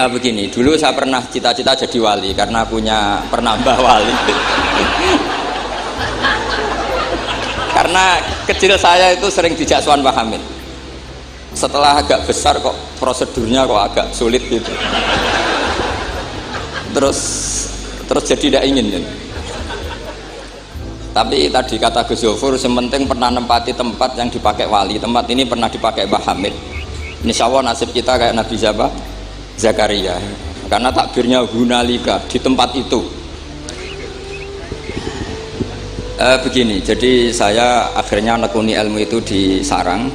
Begini, dulu saya pernah cita-cita jadi wali karena punya penambah wali. Karena kecil saya itu sering dijak Suan Pak Hamid. Setelah agak besar kok prosedurnya kok agak sulit gitu. Terus jadi tidak ingin ya. Tapi tadi kata Gus Zofur, sementing pernah nempati tempat yang dipakai wali. Tempat ini pernah dipakai Pak Hamid. Insya Allah nasib kita kayak Nabi Zakaria. Karena takbirnya hunalika di tempat itu. Begini, jadi saya akhirnya nekuni ilmu itu di sarang.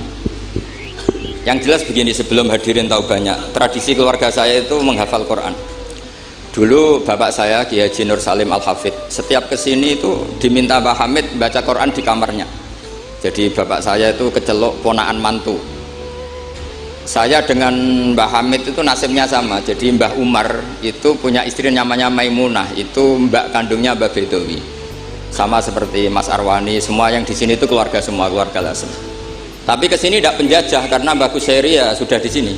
Yang jelas begini, sebelum hadirin tahu banyak, tradisi keluarga saya itu menghafal Quran. Dulu bapak saya Kiai Haji Nur Salim Al-Hafidh setiap kesini itu diminta Pak Hamid baca Quran di kamarnya. Jadi bapak saya itu kecelok ponakan mantu. Saya dengan Mbah Hamid itu nasibnya sama. Jadi Mbah Umar itu punya istri namanya Maimunah, itu mbak kandungnya Mbah Bedowi. Sama seperti Mas Arwani, semua yang di sini itu keluarga semua, keluarga Lasem. Tapi kesini tidak penjajah karena Mbah Kusairi ya sudah di sini.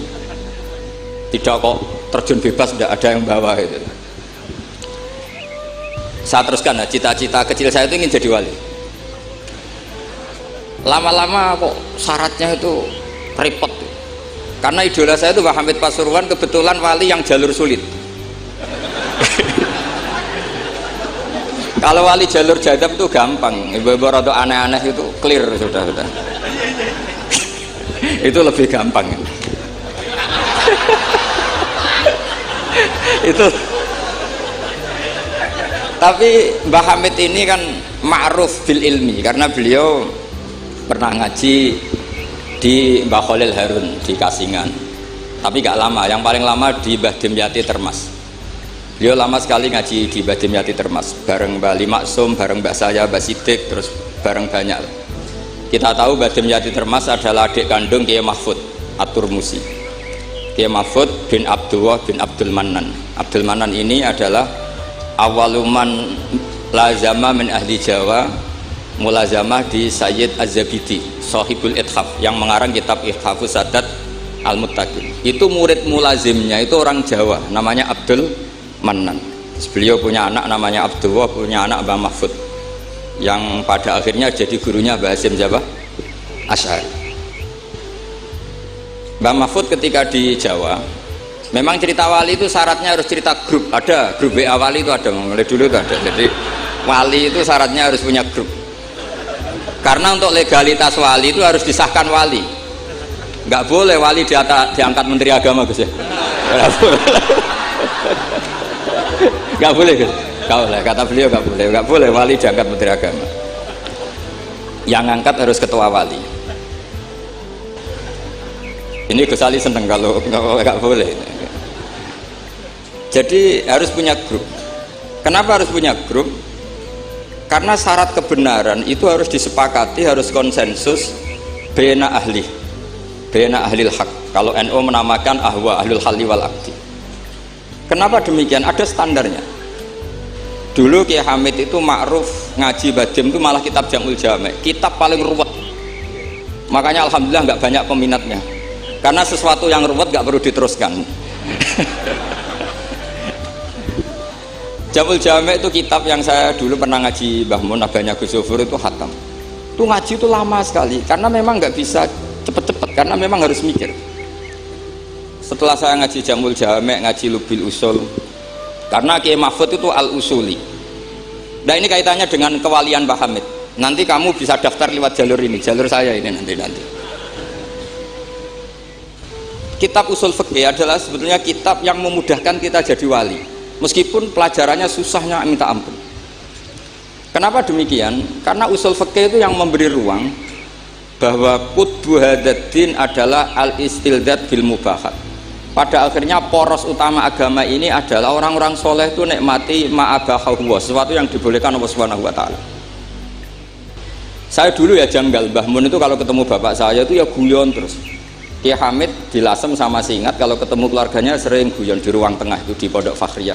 Tidak kok terjun bebas, tidak ada yang bawa itu. Saya teruskan, nah, cita-cita kecil saya itu ingin jadi wali. Lama-lama kok syaratnya itu repot. Karena idola saya itu Pak Hamid Pasuruan, kebetulan wali yang jalur sulit. Kalau wali jalur jadab itu gampang, ibu-ibu rada aneh-aneh itu clear sudah. Itu lebih gampang. Itu. Tapi Mbah Hamid ini kan ma'ruf bil ilmi karena beliau pernah ngaji di Mbah Khalil Harun di Kasingan. Tapi gak lama, yang paling lama di Mbah Dimyati Termas. Beliau lama sekali ngaji di Mbah Dimyati Termas, bareng Mbah Limaksum, bareng Mbah saya, Mbah Sidik, terus bareng banyak. Kita tahu Mbah Dimyati Termas adalah adik kandung Kiai Mahfud At-Turmusi. Kiai Mahfud bin Abdullah bin Abdul Manan. Abdul Manan ini adalah awaluman lazama min ahli Jawa, mulazamah di Sayyid Az-Zabidi, Sahibul Ithaf, yang mengarang kitab Ithafus Sadat Al-Muttaqin. Itu murid mulazimnya itu orang Jawa, namanya Abdul Manan. Beliau punya anak namanya Abdullah, punya anak Mbah Mahfud, yang pada akhirnya jadi gurunya Mbah Hasyim Jabah Asy'ari. Mbah Mahfud ketika di Jawa, memang cerita wali itu syaratnya harus cerita grup. Ada grup WA wali itu ada, mulai dulu itu ada. Jadi wali itu syaratnya harus punya grup. Karena untuk legalitas wali itu harus disahkan wali. Nggak boleh wali diangkat menteri agama, Gus ya. Nggak boleh, Gus. Kata beliau nggak boleh wali diangkat menteri agama. Yang angkat harus ketua wali. Ini Gus Ali seneng kalau nggak boleh. Jadi harus punya grup. Kenapa harus punya grup? Karena syarat kebenaran itu harus disepakati, harus konsensus bena ahlil haq. Kalau NU menamakan ahwa ahlul halli wal aqdi. Kenapa demikian? Ada standarnya. Dulu Kiai Hamid itu ma'ruf ngaji badim itu malah kitab Jamul Jami', kitab paling ruwet. Makanya alhamdulillah nggak banyak peminatnya. Karena sesuatu yang ruwet nggak perlu diteruskan. Jamul Jami' itu kitab yang saya dulu pernah ngaji Mbah Mun, abahnya Gus Zofur itu khatam. Itu ngaji itu lama sekali karena memang nggak bisa cepet-cepet, karena memang harus mikir. Setelah saya ngaji Jamul Jami', ngaji Lubil Usul, karena Kiai Mahfud itu al-usuli. Nah ini kaitannya dengan kewalian Pak Hamid. Nanti kamu bisa daftar lewat jalur ini, jalur saya ini nanti. Kitab Usul Fiqih adalah sebetulnya kitab yang memudahkan kita jadi wali, meskipun pelajarannya susahnya minta ampun. Kenapa demikian? Karena Usul Fiqih itu yang memberi ruang bahwa qutbu hadaddin adalah al-istildad bil mubahat. Pada akhirnya poros utama agama ini adalah orang-orang soleh itu nikmati ma'abahahu, sesuatu yang dibolehkan Allah Subhanahu wa ta'ala. Saya dulu ya janggal, Mbah Mun itu kalau ketemu bapak saya itu ya guyon terus. Kiai Hamid di Lasem sama Singat kalau ketemu keluarganya sering guyon di ruang tengah itu di Pondok Fakhriyah.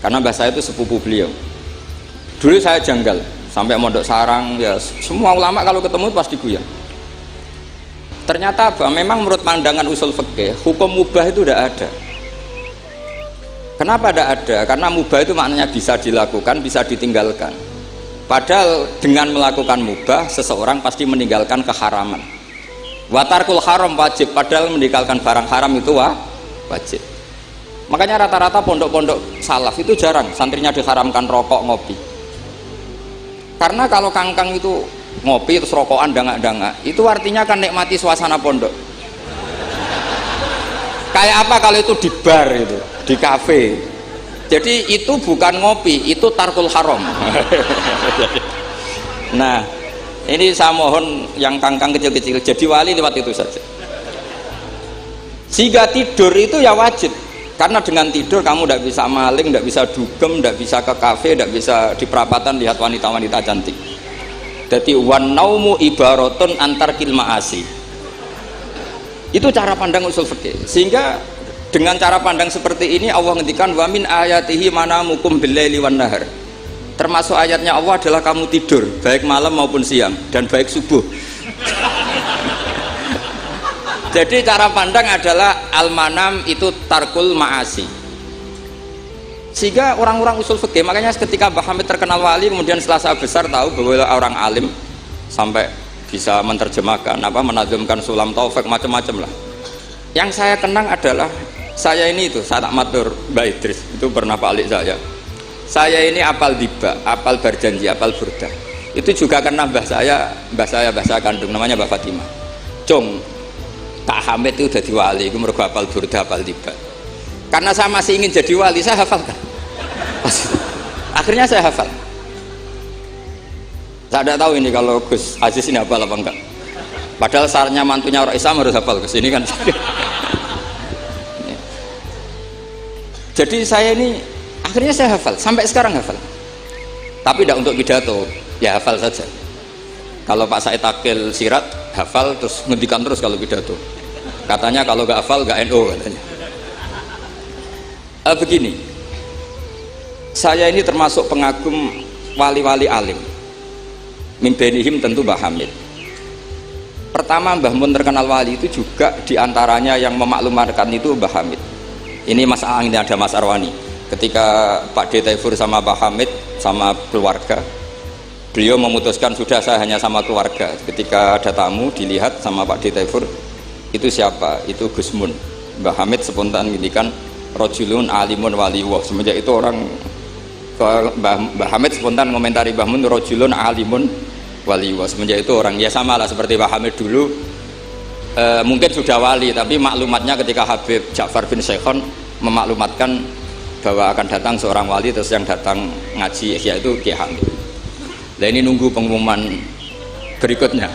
Karena mbah saya itu sepupu beliau. Dulu saya janggal sampai Mondok Sarang ya, semua ulama kalau ketemu pasti guyon. Ternyata apa? Memang menurut pandangan usul fikih hukum mubah itu tidak ada. Kenapa tidak ada? Karena mubah itu maknanya bisa dilakukan, bisa ditinggalkan. Padahal dengan melakukan mubah seseorang pasti meninggalkan keharaman. Watarkul haram wajib, padahal meninggalkan barang haram itu wajib. Makanya rata-rata pondok-pondok salaf itu jarang santrinya diharamkan rokok, ngopi. Karena kalau kangkang itu ngopi terus rokokan dangak-dangak, itu artinya kan nikmati suasana pondok. Kayak apa kalau itu di bar itu, di kafe. Jadi itu bukan ngopi, itu tarkul haram. Nah, ini saya mohon yang kangkang kecil-kecil jadi wali lewat itu saja. Sehingga tidur itu ya wajib. Karena dengan tidur kamu tidak bisa maling, tidak bisa dugem, tidak bisa ke kafe, tidak bisa di perapatan lihat wanita-wanita cantik. Jadi wan naumu ibaratun antar kilmaasi. Itu cara pandang usul fikih. Sehingga dengan cara pandang seperti ini Allah ngendikan wa min ayatihi manamukum billaili wan nahar. Termasuk ayatnya Allah adalah kamu tidur baik malam maupun siang dan baik subuh. Jadi cara pandang adalah al-manam itu tarkul ma'asi. Sehingga orang-orang usul fikih, makanya ketika Mbah Hamid terkenal wali, kemudian setelah saya besar tahu bahwa orang alim sampai bisa menerjemahkan menazumkan sulam taufik macam-macam lah. Yang saya kenang adalah saya ini itu, saya tak matur Mbak Idris, itu pernah Pak Alik saya ini apal diba, apal berjanji, apal burda. Itu juga karena bahasa kandung namanya Mbak Fatimah. Cung Kak Hamid itu jadi wali, itu mergo hafal burda, hafal tiba. Karena saya masih ingin jadi wali, saya hafalkan. Akhirnya saya hafal. Saya tidak tahu ini kalau Gus Aziz ini hafal apa enggak. Padahal sarannya mantunya orang Islam harus hafal Gus ini kan. Jadi saya ini akhirnya saya hafal, sampai sekarang hafal. Tapi tidak untuk pidato, ya hafal saja. Kalau Pak Said Akil sirat hafal terus ngendikan terus kalau pidato. Katanya kalau nggak hafal nggak NU katanya. Begini, saya ini termasuk pengagum wali-wali alim. Mimbenihim tentu Mbah Hamid. Pertama Mbah Mun terkenal wali itu juga diantaranya yang memaklumatkan itu Mbah Hamid. Ini Mas Aang, ini ada Mas Arwani. Ketika Pak D. Taifur sama Mbah Hamid sama keluarga, beliau memutuskan sudah saya hanya sama keluarga. Ketika ada tamu dilihat sama Pak D. Taifur, itu siapa? Itu Gus Mun. Mbah Hamid spontan ngindikan rojulun alimun waliwah. Semenjak itu orang Mbah Hamid spontan komentari Mbah Mun rojulun alimun waliwah. Semenjak itu orang ya sama lah seperti Mbah Hamid dulu mungkin sudah wali, tapi maklumatnya ketika Habib Ja'far bin Syekhon memaklumatkan bahwa akan datang seorang wali, terus yang datang ngaji Ihya itu Kiai Hamid. Nah ini nunggu pengumuman berikutnya.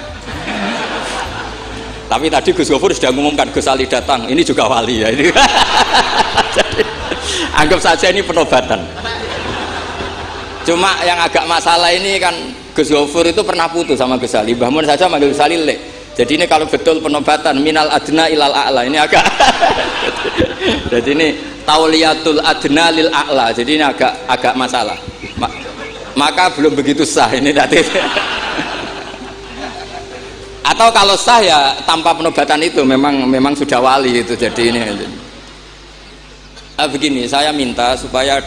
Tapi tadi Gus Gofur sudah mengumumkan Gus Ali datang, ini juga wali ya ini. Jadi, anggap saja ini penobatan. Cuma yang agak masalah ini kan Gus Gofur itu pernah putus sama Gus Ali. Mbah Mun saja manggil Gus Ali lek. Jadi ini kalau betul penobatan minal adna ilal a'la ini agak. Jadi ini tauliyatul adna lil a'la. Jadi ini agak masalah. Maka belum begitu sah ini nanti. Atau kalau sah ya tanpa penobatan itu memang sudah wali itu. Jadi ini begini, saya minta supaya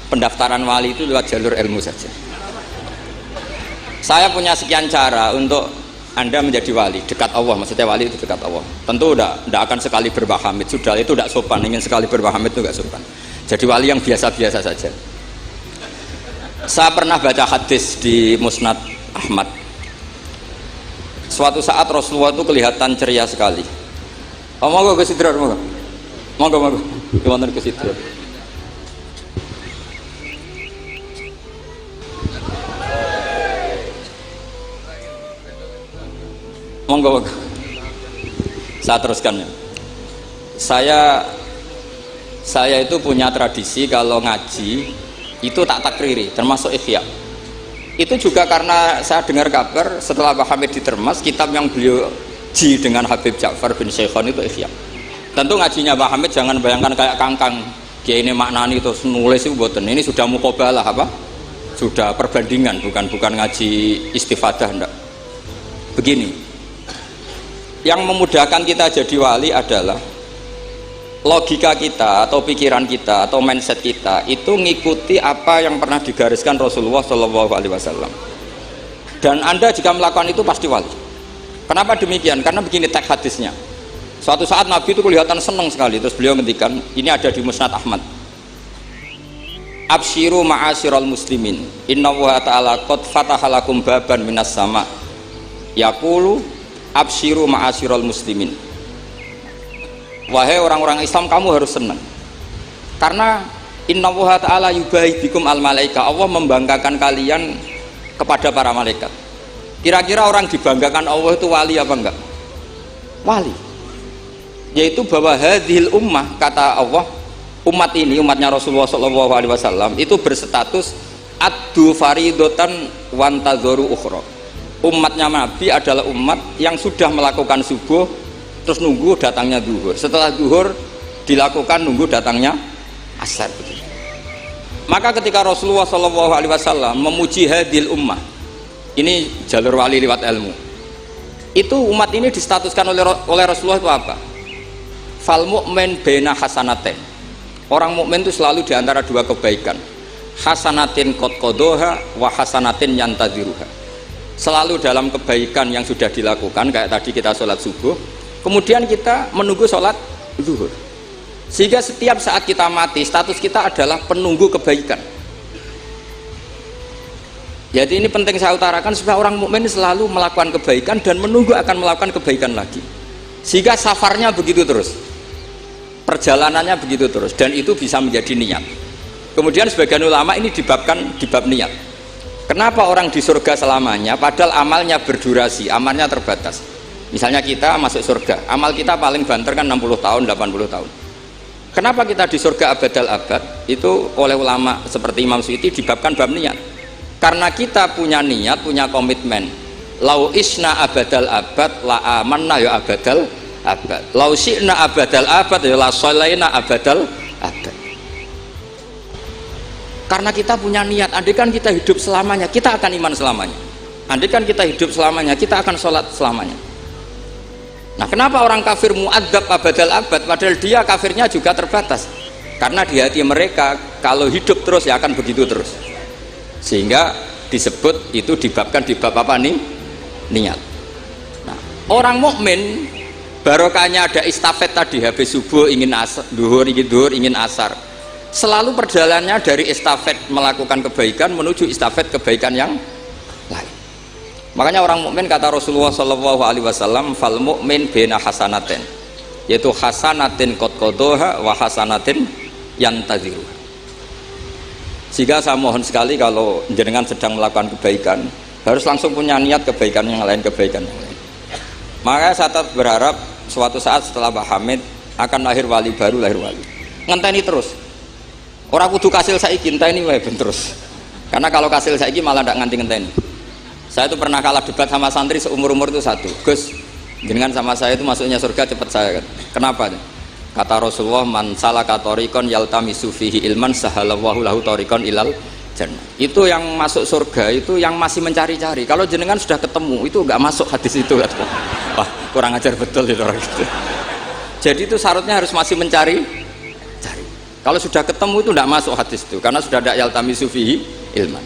pendaftaran wali itu lewat jalur ilmu saja. Saya punya sekian cara untuk Anda menjadi wali dekat Allah, maksudnya wali itu dekat Allah. Tentu tidak akan sekali berbah Hamid, sudah itu tidak sopan. Ingin sekali berbah Hamid itu tidak sopan. Jadi wali yang biasa-biasa saja. Saya pernah baca hadis di Musnad Ahmad. Suatu saat Rasulullah itu kelihatan ceria sekali. Oh, monggo ke Sidrar, monggo. Gimana ke Sidrar? Monggo. Saya teruskan ya. Saya itu punya tradisi kalau ngaji itu tak takriri, termasuk Ihya. Itu juga karena saya dengar kabar setelah Mbah Hamid ditermas, kitab yang beliau ji dengan Habib Ja'far bin Syekhon itu Ihya. Tentu ngajinya Mbah Hamid jangan bayangkan kayak kangkang dia ini maknani terus nulis itu buatan. Ini sudah muqabalah sudah perbandingan, bukan ngaji istifadah enggak. Begini, yang memudahkan kita jadi wali adalah logika kita atau pikiran kita atau mindset kita itu ngikuti apa yang pernah digariskan Rasulullah Shallallahu Alaihi Wasallam. Dan Anda jika melakukan itu pasti wali. Kenapa demikian? Karena begini teks hadisnya. Suatu saat Nabi itu kelihatan senang sekali, terus beliau ngendikan, ini ada di Musnad Ahmad. Absyiru ma'asyiral muslimin, innallaha ta'ala qad fataha lakum baban minas sama. Yaqulu absyiru ma'asyiral muslimin. Wahai orang-orang Islam, kamu harus senang. Karena innallaha ta'ala yubahi bikum al malaika. Allah membanggakan kalian kepada para malaikat. Kira-kira orang dibanggakan Allah itu wali apa enggak? Wali. Yaitu bahwa hadhil ummah, kata Allah, umat ini, umatnya Rasulullah SAW itu berstatus addu faridotan wantazoru ukhra. Umatnya Nabi adalah umat yang sudah melakukan subuh terus nunggu datangnya zuhur, setelah zuhur dilakukan nunggu datangnya asar. Maka ketika Rasulullah SAW memuji hadil ummah, ini jalur wali lewat ilmu, itu umat ini distatuskan oleh Rasulullah itu apa? Fal mu'min baina hasanaten. Orang mukmin itu selalu diantara dua kebaikan, hasanatin qad qadoha wa hasanatin yantaziruha. Selalu dalam kebaikan yang sudah dilakukan, kayak tadi kita sholat subuh, kemudian kita menunggu sholat zuhur, sehingga setiap saat kita mati status kita adalah penunggu kebaikan. Jadi ini penting saya utarakan supaya orang mukmin selalu melakukan kebaikan dan menunggu akan melakukan kebaikan lagi, sehingga safarnya begitu terus, perjalanannya begitu terus, dan itu bisa menjadi niat. Kemudian sebagian ulama ini dibabkan di bab niat. Kenapa orang di surga selamanya padahal amalnya berdurasi, amalnya terbatas? Misalnya kita masuk surga, amal kita paling banter kan 60 tahun, 80 tahun. Kenapa kita di surga abadal abad? Itu oleh ulama seperti Imam Suyuti dibabkan bab niat. Karena kita punya niat, punya komitmen. Lau isna abadal abad la amanna ya abadal abad. Lau syi'na abadal abad ya la sholaina abadal abad. Karena kita punya niat, andai kan kita hidup selamanya, kita akan iman selamanya. Andai kan kita hidup selamanya, kita akan sholat selamanya. Nah, kenapa orang kafir mu'adzab abadal abad padahal dia kafirnya juga terbatas? Karena di hati mereka kalau hidup terus ya akan begitu terus. Sehingga disebut itu dibabkan di bab apa nih? Niat. Nah, orang mukmin barokahnya ada istafet tadi, habis subuh ingin asar, duhur ingin asar. Selalu perjalanannya dari estafet melakukan kebaikan menuju estafet kebaikan yang lain. Makanya orang mukmin kata Rasulullah SAW, fal mu'min bena hasanaten, yaitu hasanatin qad qadoha wa hasanatin yantaziruha. Sehingga saya mohon sekali kalau jenengan sedang melakukan kebaikan harus langsung punya niat kebaikan yang lain, kebaikan yang lain. Makanya saya tetap berharap suatu saat setelah Pak Hamid akan lahir wali baru, lahir wali. Ngenteni terus. Orang kudu kasil saiki ngenteni wae ben terus. Karena kalau kasil saiki malah ndak nganti ngenteni. Saya itu pernah kalah debat sama santri seumur-umur itu satu. Gus, jenengan sama saya itu masuknya surga cepat saya kan. Kenapa? Kata Rasulullah, man salaka thariqan yaltamisu fihi ilman sahalallahu lahu thariqan ilal jannah. Itu yang masuk surga itu yang masih mencari-cari. Kalau jenengan sudah ketemu itu enggak masuk hadis itu. Wah, kurang ajar betul itu orang itu. Jadi itu syaratnya harus masih mencari. Kalau sudah ketemu itu tidak masuk hadis itu, karena sudah ada yaltamisu fihi ilman.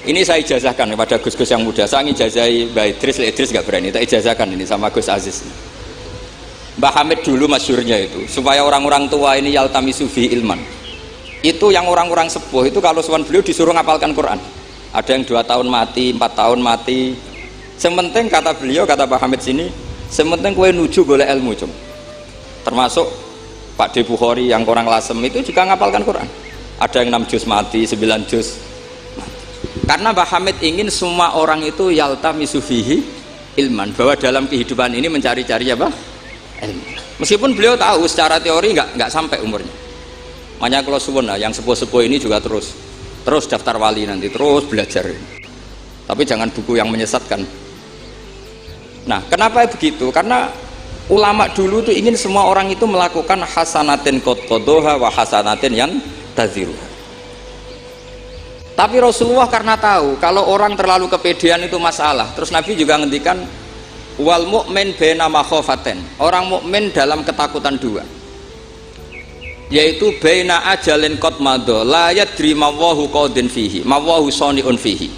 Ini saya ijazahkan kepada Gus-Gus yang muda. Saya ngijazahi Mbak Idris nggak berani. Saya ijazahkan ini sama Gus Aziz. Mbah Hamid dulu masyhurnya itu, supaya orang-orang tua ini yaltamisu fihi ilman. Itu yang orang-orang sepuh itu kalau sowan beliau disuruh ngapalkan Quran. Ada yang 2 tahun mati, 4 tahun mati. Sementing kata beliau, kata Mbah Hamid sini, sementing kowe nuju golek ilmu cum. Termasuk Pak De Bukhari yang orang Lasem itu juga ngapalkan Quran. Ada yang 6 juz mati, 9 juz mati. Karena Mbah Hamid ingin semua orang itu yaltamisu fihi ilman, bahwa dalam kehidupan ini mencari-cari apa? Ilmu. Meskipun beliau tahu secara teori nggak sampai umurnya. Makanya kalau suwun yang sepuh-sepuh ini juga terus daftar wali nanti, terus belajar. Tapi jangan buku yang menyesatkan. Nah, kenapa begitu? Karena ulama dulu tuh ingin semua orang itu melakukan hasanatin qad qadoha wa hasanatin yang taziruha. Tapi Rasulullah karena tahu kalau orang terlalu kepedean itu masalah, terus Nabi juga ngendikan wal mukmin baina makhofaten, orang mukmin dalam ketakutan dua, yaitu baina ajalin qad madha la yadri mawahu qadin fihi mawahu saniun fihi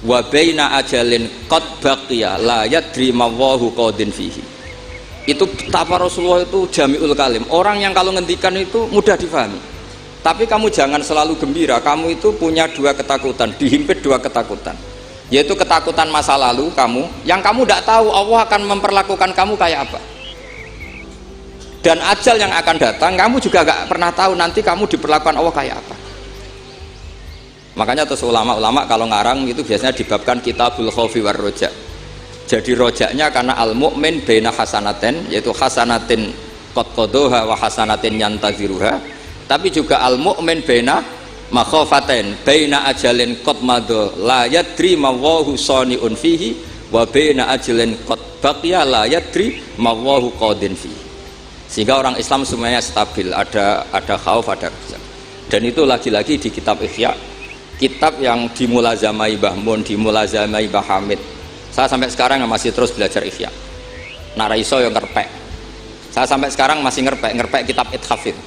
wa baina ajalin qad baqiya la yadri mawahu qadin fihi. Itu betapa Rasulullah itu jami'ul kalim, orang yang kalau ngendikan itu mudah difahami. Tapi kamu jangan selalu gembira, kamu itu punya dua ketakutan, dihimpit dua ketakutan, yaitu ketakutan masa lalu kamu, yang kamu tidak tahu Allah akan memperlakukan kamu kayak apa, dan ajal yang akan datang kamu juga gak pernah tahu nanti kamu diperlakukan Allah kayak apa. Makanya terus ulama-ulama kalau ngarang itu biasanya dibabkan kitabul khaufi war roja. Jadi rojaknya karena al mukmin baina hasanaten, yaitu hasanatin qad qadaha wa hasanatin yantaziruha, tapi juga al mukmin baina makhofaten baina ajalin qad madha la yadri mawahu saniun fihi wa baina ajalin qad baqiya la yadri mawahu qadin fihi. Sehingga orang Islam semuanya stabil, ada khauf, ada roja. Dan itu lagi-lagi di kitab Ihya, kitab yang dimulazamai Mbah Mun, dimulazamai Mbah Hamid. Saya sampai sekarang masih terus belajar Ihya. Naraiso yang ngerpek. Saya sampai sekarang masih ngerpek kitab Ithaf itu.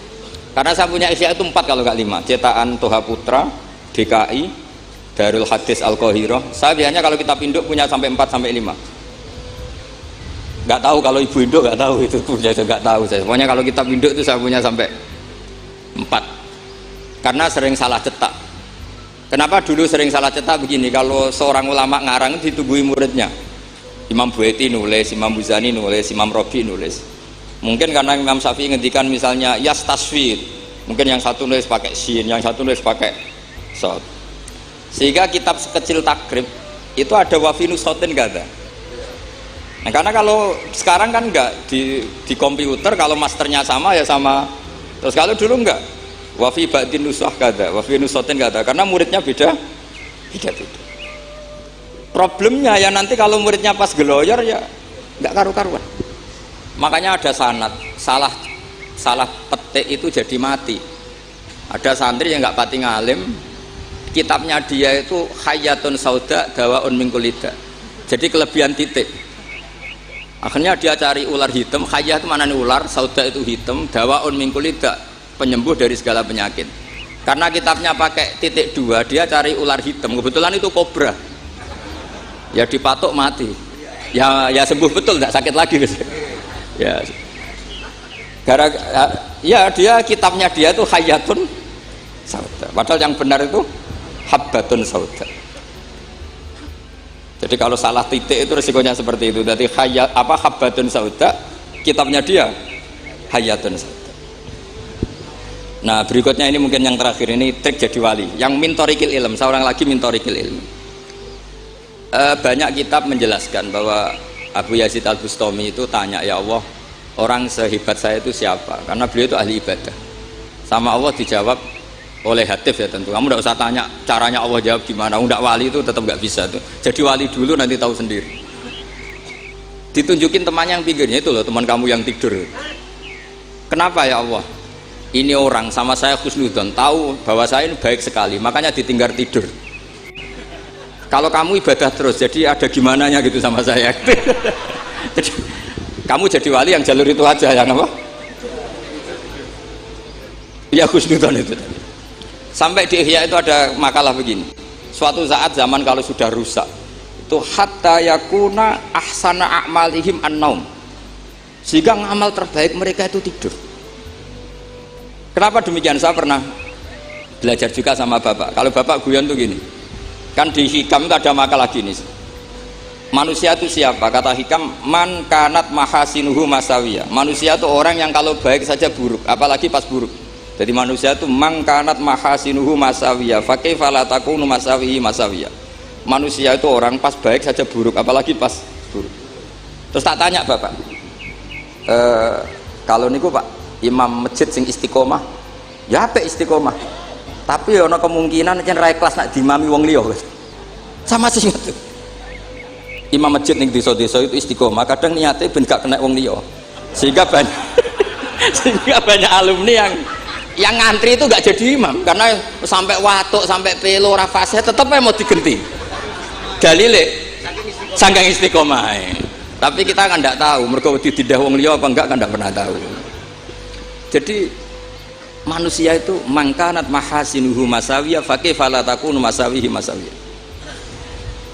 Karena saya punya Ihya itu 4 kalau nggak 5. Cetakan Toha Putra, DKI, Darul Hadis Al-Qahirah. Saya biasanya kalau kitab induk punya sampai 4 sampai 5. Nggak tahu kalau ibu induk nggak tahu itu punya, nggak tahu saya. Pokoknya kalau kitab induk itu saya punya sampai 4. Karena sering salah cetak. Kenapa dulu sering salah cetak begini? Kalau seorang ulama ngarang ditungguin muridnya, Imam Bueti nulis, Imam Buzani nulis, Imam Robi nulis. Mungkin karena Imam Syafi'i ngendikan misalnya yas tasfid, mungkin yang satu nulis pakai shin, yang satu nulis pakai sod. Sehingga kitab sekecil takrib itu ada wafinu sotin gak ada. Nah, karena kalau sekarang kan enggak di komputer, kalau masternya sama ya sama. Terus kalau dulu enggak, wafi ba'din nusah kada, wafi nusotin kada, karena muridnya beda. Problemnya ya nanti kalau muridnya pas geloyor ya nggak karu-karuan. Makanya ada sanad, salah petik itu jadi mati. Ada santri yang nggak pati ngalim, kitabnya dia itu hayatun sauda dawaun min kulida. Jadi kelebihan titik. Akhirnya dia cari ular hitam, hayah itu mana nih ular, sauda itu hitam, dawaun min kulida, penyembuh dari segala penyakit. Karena kitabnya pakai titik 2, dia cari ular hitam, kebetulan itu kobra. Ya dipatok mati. Ya sembuh betul, tidak sakit lagi. Ya. Ya dia kitabnya dia itu hayatun sauda. Padahal yang benar itu habbatun sauda. Jadi kalau salah titik itu resikonya seperti itu. Jadi habbatun sauda, kitabnya dia hayatun sauda. Nah berikutnya ini mungkin yang terakhir, ini trik jadi wali. Yang mintorikil ilm, seorang lagi mintorikil ilm. Banyak kitab menjelaskan bahwa Abu Yazid Al-Bustami itu tanya, ya Allah, orang sehebat saya itu siapa? Karena beliau itu ahli ibadah. Sama Allah dijawab oleh hatif ya tentu. Kamu tidak usah tanya caranya Allah jawab gimana. Tidak wali itu tetap nggak bisa tuh. Jadi wali dulu nanti tahu sendiri. Ditunjukin temannya yang pinggirnya itu loh, teman kamu yang tidur. Kenapa ya Allah? Ini orang sama saya husnudzon, tahu bahwa saya ini baik sekali, makanya ditinggal tidur. Kalau kamu ibadah terus, jadi ada gimananya gitu sama saya. Jadi, kamu jadi wali yang jalur itu aja, yang apa? Ya husnudzon itu. Sampai di Ihya itu ada makalah begini. Suatu saat zaman kalau sudah rusak, itu hatta yakuna ahsana a'malihim an-naum. Sehingga amal terbaik mereka itu tidur. Kenapa demikian? Saya pernah belajar juga sama bapak. Kalau bapak guyon tuh gini, kan di Hikam itu ada makalah gini. Manusia itu siapa? Kata Hikam, man kanat mahasinuhu masawiyah. Manusia itu orang yang kalau baik saja buruk, apalagi pas buruk. Jadi manusia itu man kanat mahasinuhu masawiyah, fa kaifa la takunu masawihi masawiyah. Manusia itu orang pas baik saja buruk, apalagi pas buruk. Terus tak tanya bapak, kalau niku Pak, imam masjid sing istiqomah, ya apa istiqomah? Tapi ada kemungkinan yen ra kelas nak dimami wong liya. Sama sih itu. Imam masjid ning desa-desa itu istiqomah, kadang niate ben gak kena wong liya. Sehingga banyak alumni yang ngantri itu gak jadi imam karena sampai watuk, sampai pelo, ora fasih tetep mau digenti. Dalile saking istiqomah. Tapi kita kan tidak tahu, mergo ditindah wong liya apa enggak kan tidak pernah tahu. Jadi manusia itu mangkanat mahasinuhu masawiyah fakaifa la takunu masawihi masawiyah.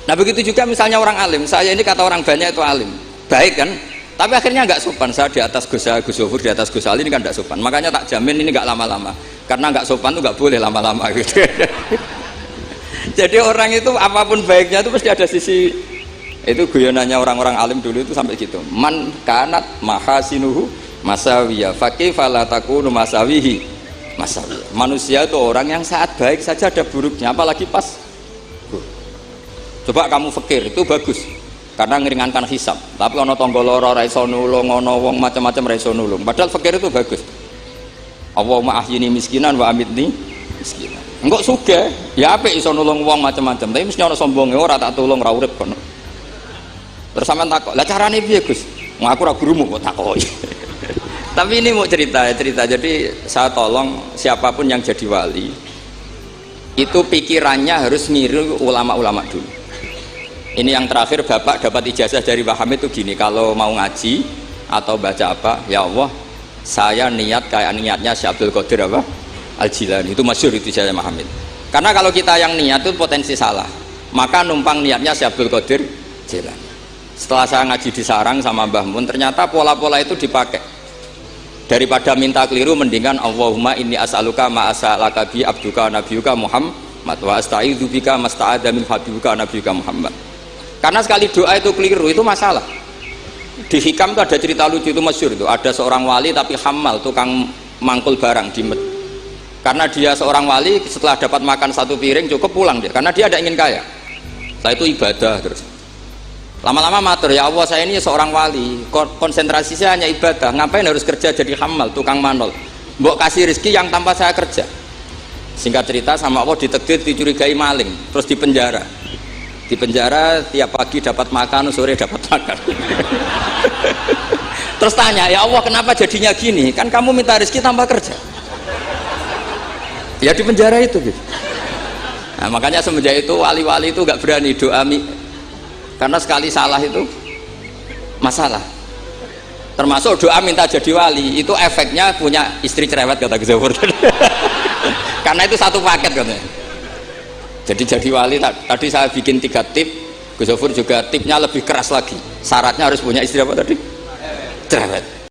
Nah begitu juga misalnya orang alim, saya ini kata orang banyak itu alim, baik kan? Tapi akhirnya nggak sopan, saya di atas Gus Zofur, di atas Gus Ali ini kan nggak sopan. Makanya tak jamin ini nggak lama-lama, karena nggak sopan itu nggak boleh lama-lama gitu. Jadi orang itu apapun baiknya itu pasti ada sisi. Itu guyonannya orang-orang alim dulu itu sampai gitu. Man kanat mahasinuhu masawiyah fakaifa la takunu masawihi masawiyah. Manusia itu orang yang saat baik saja ada buruknya, apalagi pas. Coba kamu fikir itu bagus karena ngeringankan hisab. Tapi ono tangga lara ra iso nulung, ono wong macam-macam ra iso nulung. Padahal fikir itu bagus. Allahumma ahyini miskinan wa amitni miskinan. Engkok sugih, ya apik iso nulung wong macam-macam. Tapi mesti ono sombonge ora tak tulung ra urip kono. Terus sampean takok, "Lah carane piye, Gus?" Wong aku ora gurumu kok takoki. Tapi ini mau cerita. Jadi saya tolong siapapun yang jadi wali itu pikirannya harus niru ulama-ulama dulu. Ini yang terakhir Bapak dapat ijazah dari Pak Hamid itu gini, kalau mau ngaji atau baca apa, ya Allah saya niat kayak niatnya Syekh Abdul Qadir apa? Al-Jilani, itu masyhur itu saya Pak Hamid. Karena kalau kita yang niat itu potensi salah, maka numpang niatnya Syekh Abdul Qadir Jilani. Setelah saya ngaji di sarang sama Mbah Mun, ternyata pola-pola itu dipakai. Daripada minta keliru, mendingan Allahumma inni as'aluka ma as'alaka bi abduka nabiyuka Muhammad wa asta'idzu bika masta'adza min habibuka nabiyuka Muhammad. Karena sekali doa itu keliru itu masalah. Di Hikam itu ada cerita lucu itu masyhur itu, ada seorang wali tapi hamal, tukang mangkul barang di med. Karena dia seorang wali, setelah dapat makan satu piring cukup pulang dia, karena dia ada ingin kaya. Setelah itu ibadah terus. Lama-lama matur, ya Allah saya ini seorang wali, konsentrasi saya hanya ibadah, ngapain harus kerja jadi hamal, tukang manol. Mbok kasih rezeki yang tanpa saya kerja. Singkat cerita sama Allah ditakdir dicurigai maling, terus dipenjara. Di penjara tiap pagi dapat makan, sore dapat makan. Terus tanya, ya Allah kenapa jadinya gini? Kan kamu minta rezeki tanpa kerja. Ya di penjara itu gitu. Nah, makanya semenjak itu wali-wali itu gak berani doa karena sekali salah itu masalah. Termasuk doa minta jadi wali itu efeknya punya istri cerewet kata Gus Zofur. Karena itu satu paket katanya. Jadi wali tadi saya bikin 3 tip, Gus Zofur juga tipnya lebih keras lagi. Syaratnya harus punya istri apa tadi? Cerewet.